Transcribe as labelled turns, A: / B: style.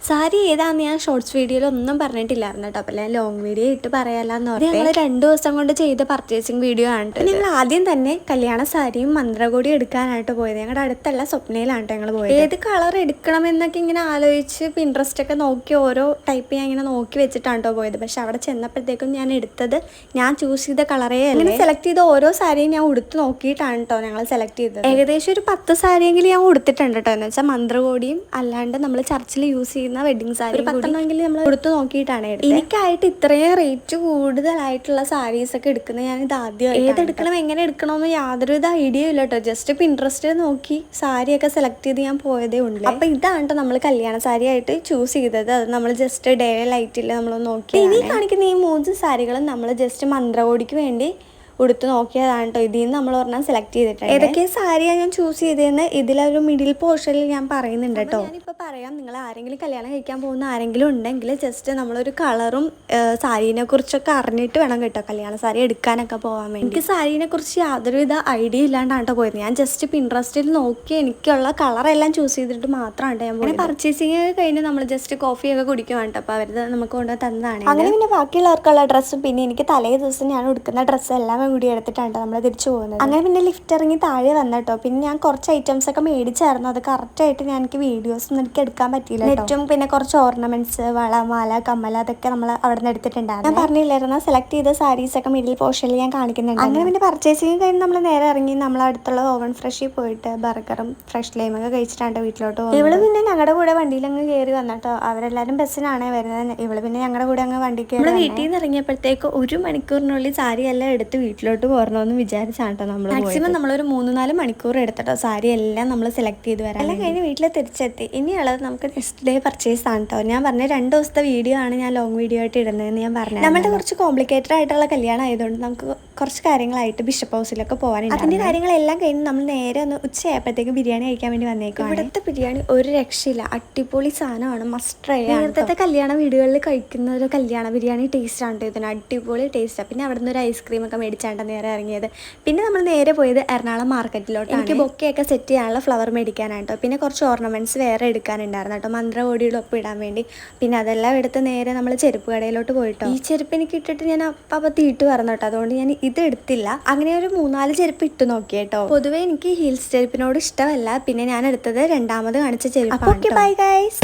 A: സാരി ഏതാന്ന് ഞാൻ ഷോർട്സ് വീഡിയോയിൽ ഒന്നും പറഞ്ഞിട്ടില്ലായിരുന്നു കേട്ടോ. അപ്പോൾ ഞാൻ ലോങ് വീഡിയോ ഇട്ട് പറയാമെന്ന് പറഞ്ഞു. ഞങ്ങൾ 2 ദിവസം കൊണ്ട് ചെയ്ത പർച്ചേസിങ് വീഡിയോ ആണ്. ഞങ്ങൾ ആദ്യം തന്നെ കല്യാണ സാരിയും മന്ത്രകോടി എടുക്കാനായിട്ട് പോയത്. ഞങ്ങളുടെ അടുത്തുള്ള സ്വപ്നയിലാണ് ഞങ്ങൾ പോയത്. ഏത് കളർ എടുക്കണം എന്നൊക്കെ ഇങ്ങനെ ആലോചിച്ച് പിൻട്രസ്റ്റ് ഒക്കെ നോക്കി ഓരോ ടൈപ്പ് ഞാൻ ഇങ്ങനെ നോക്കി വെച്ചിട്ടാണ് കേട്ടോ പോയത്. പക്ഷെ അവിടെ ചെന്നപ്പോഴത്തേക്കും ഞാൻ എടുത്തത് ഞാൻ ചൂസ് ചെയ്ത കളറേ അല്ല. സെലക്ട് ചെയ്ത ഓരോ സാരിയും ഞാൻ ഉടുത്ത് നോക്കിയിട്ടാണ് കേട്ടോ ഞങ്ങൾ സെലക്ട് ചെയ്തത്. ഏകദേശം ഒരു 10 സാരിയെങ്കിലും ഞാൻ ഉടുത്തിട്ടുണ്ട് കേട്ടോ. എന്ന് വെച്ചാൽ മന്ത്രകോടിയും അല്ലാണ്ട് നമ്മൾ ചർച്ചിൽ യൂസ് ചെയ്യുന്ന വെഡിങ് സാരി ഒരു 10 നമ്മൾ കൊടുത്തു നോക്കിയിട്ടാണ് എടുത്തത്. എനിക്കായിട്ട് ഇത്രയും റേറ്റ് കൂടുതലായിട്ടുള്ള സാരീസ് ഒക്കെ എടുക്കുന്നത് ഞാൻ ഇത് ആദ്യം ഏതെടുക്കണം എങ്ങനെ എടുക്കണമെന്ന് യാതൊരുവിധ ഐഡിയ ഇല്ല കേട്ടോ. ജസ്റ്റ് പിൻട്രസ്റ്റ് നോക്കി സാരിയൊക്കെ സെലക്ട് ചെയ്ത് ഞാൻ പോയതേ ഉള്ളൂ. അപ്പൊ ഇതാണ് കേട്ടോ നമ്മൾ കല്യാണ സാരി ആയിട്ട് ചൂസ് ചെയ്തത്. അത് നമ്മൾ ജസ്റ്റ് ഡേ ലൈറ്റിൽ നമ്മൾ നോക്കി. ഇനി കാണിക്കുന്ന ഈ 3 സാരികളും നമ്മൾ ജസ്റ്റ് മന്ത്രകോടിക്ക് വേണ്ടി ഉടുത്ത് നോക്കിയതാണ് കേട്ടോ. ഇതിൽ നിന്ന് നമ്മൾ പറഞ്ഞാൽ സെലക്ട് ചെയ്തിട്ടുണ്ട്. ഏതൊക്കെ സാരിയാണ് ഞാൻ ചൂസ് ചെയ്തതെന്ന് ഇതിലൊരു മിഡിൽ പോർഷനിൽ ഞാൻ പറയുന്നുണ്ട് കേട്ടോ. ഞാനിപ്പോൾ പറയാം, നിങ്ങൾ ആരെങ്കിലും കല്യാണം കഴിക്കാൻ പോകുന്ന ആരെങ്കിലും ഉണ്ടെങ്കിൽ ജസ്റ്റ് നമ്മളൊരു കളറും സാരീനെ കുറിച്ചൊക്കെ അറിഞ്ഞിട്ട് വേണം കേട്ടോ കല്യാണ സാരി എടുക്കാനൊക്കെ പോകാൻ വേണ്ടി. എനിക്ക് സാരീനെ കുറിച്ച് യാതൊരുവിധ ഐഡിയ ഇല്ലാണ്ടാണ് കേട്ടോ പോയത്. ഞാൻ ജസ്റ്റ് പിൻട്രസ്റ്റിൽ നോക്കി എനിക്കുള്ള കളറെല്ലാം ചൂസ് ചെയ്തിട്ട് മാത്രമാണ് ഞാൻ പോയത്. പർച്ചേസിങ് കഴിഞ്ഞ് നമ്മൾ ജസ്റ്റ് കോഫിയൊക്കെ കുടിക്കുവാണ് കേട്ടോ. അപ്പോൾ അവർ നമുക്ക് കൊണ്ട് തന്നതാണ്. അങ്ങനെ പിന്നെ ബാക്കിയുള്ളവർക്കുള്ള ഡ്രസ്സും പിന്നെ എനിക്ക് തലേ ദിവസം ഞാൻ എടുക്കുന്ന ഡ്രസ്സ് എല്ലാം കൂടി എടുത്തിട്ടാണ് നമ്മൾ തിരിച്ചു പോകുന്നത്. അങ്ങനെ പിന്നെ ലിഫ്റ്റ് ഇറങ്ങി താഴെ വന്നിട്ടോ. പിന്നെ ഞാൻ കുറച്ച് ഐറ്റംസ് ഒക്കെ മേടിച്ചായിരുന്നു. അത് കറക്റ്റായിട്ട് ഞാൻ എനിക്ക് വീഡിയോസ് ഒന്നും എനിക്ക് എടുക്കാൻ പറ്റിയില്ല. ഏറ്റവും പിന്നെ കുറച്ച് ഓർണമെന്റ്സ്, വള, മാല, കമ്മല അതൊക്കെ നമ്മൾ അവിടെ നിന്ന് എടുത്തിട്ടുണ്ടായിരുന്നു. ഞാൻ പറഞ്ഞില്ലായിരുന്നു സെലക്ട് ചെയ്ത സാരീസ് ഒക്കെ മിഡിൽ പോർഷനിൽ ഞാൻ കാണിക്കുന്നുണ്ട്. അങ്ങനെ പിന്നെ പർച്ചേസിങ് കഴിഞ്ഞ് നമ്മൾ നേരെ ഇറങ്ങി നമ്മൾ അടുത്തുള്ള ഓവൻ ഫ്രഷിൽ പോയിട്ട് ബർഗറും ഫ്രഷ് ലൈമൊക്കെ കഴിച്ചിട്ടാണ് വീട്ടിലോട്ട് പോകുന്നത്. ഇവള് പിന്നെ ഞങ്ങളുടെ കൂടെ വണ്ടിയിൽ അങ്ങ് കയറി വന്നിട്ടോ. അവരെല്ലാവരും ബസ്സിനാണ് വരുന്നത്. ഇവള് പിന്നെ ഞങ്ങളുടെ കൂടെ അങ്ങ് വണ്ടി കയറി. വീട്ടിൽ നിന്ന് ഇറങ്ങിയപ്പോഴത്തേക്ക് 1 മണിക്കൂറിനുള്ളിൽ സാരി എല്ലാം എടുത്ത് വീട്ടിലോട്ട് പോരണമെന്ന് വിചാരിച്ചാണ് കേട്ടോ നമ്മൾ മാക്സിമം നമ്മളൊരു 3-4 മണിക്കൂർ എടുത്തിട്ടോ സാരി എല്ലാം നമ്മൾ സെലക്ട് ചെയ്ത് വരാം. എല്ലാം കഴിഞ്ഞ് വീട്ടിൽ തിരിച്ചെത്തി. ഇനിയുള്ളത് നമുക്ക് നെക്സ്റ്റ് ഡേ പർച്ചേസ് ആണ് കേട്ടോ. ഞാൻ പറഞ്ഞ 2 ദിവസത്തെ വീഡിയോ ആണ് ഞാൻ ലോങ് വീഡിയോ ആയിട്ട് ഇടുന്നതെന്ന് ഞാൻ പറഞ്ഞു. നമ്മുടെ കുറച്ച് കോംപ്ലിക്കേറ്റഡ് ആയിട്ടുള്ള കല്യാണം ആയതുകൊണ്ട് നമുക്ക് കുറച്ച് കാര്യങ്ങളായിട്ട് ബിഷപ്പ് ഹൗസിലൊക്കെ പോകാനുണ്ട്. അതിൻ്റെ കാര്യങ്ങളെല്ലാം കഴിഞ്ഞ് നമ്മൾ നേരെ ഒന്ന് ഉച്ചയായപ്പോഴത്തേക്ക് ബിരിയാണി കഴിക്കാൻ വേണ്ടി വന്നേക്കും. ഇവിടുത്തെ ബിരിയാണി ഒരു രക്ഷയില്ല, അടിപൊളി സാധനമാണ്, മസ്റ്റ് ട്രൈ. നേരത്തെ കല്യാണ വീടുകളിൽ കഴിക്കുന്ന ഒരു കല്യാണ ബിരിയാണി ടേസ്റ്റ് ആണ് ഇതിന്, അടിപൊളി ടേസ്റ്റാണ്. പിന്നെ അവിടെ നിന്ന് ഒരു ഐസ്ക്രീം ഒക്കെ മേടിച്ചാണ്ട് നേരെ ഇറങ്ങിയത്. പിന്നെ നമ്മൾ നേരെ പോയത് എറണാകുളം മാർക്കറ്റിലോട്ട്. എനിക്ക് ബൊക്കെയൊക്കെ സെറ്റ് ചെയ്യാനുള്ള ഫ്ലവർ മേടിക്കാനായിട്ടോ. പിന്നെ കുറച്ച് ഓർണമെന്റ്സ് വേറെ എടുക്കാനുണ്ടായിരുന്നു കേട്ടോ, മന്ത്രകോടിയുടെ ഒപ്പം ഇടാൻ വേണ്ടി. പിന്നെ അതെല്ലാം എടുത്ത് നേരെ നമ്മൾ ചെരുപ്പ് കടയിലോട്ട് പോയിട്ടോ. ഈ ചെരുപ്പ് എനിക്ക് ഇട്ടിട്ട് ഞാൻ അപ്പം തീട്ട് പറഞ്ഞു കേട്ടോ. അതുകൊണ്ട് ഞാൻ ഇത് എടുത്തില്ല. അങ്ങനെ ഒരു 3-4 ചെരുപ്പ് ഇട്ട് നോക്കി കേട്ടോ. പൊതുവെ എനിക്ക് ഹീൽസ് ചെരുപ്പിനോട് ഇഷ്ടമല്ല. പിന്നെ ഞാൻ എടുത്തത് രണ്ടാമത് കാണിച്ച ചെരുപ്പ്. Okay, bye guys.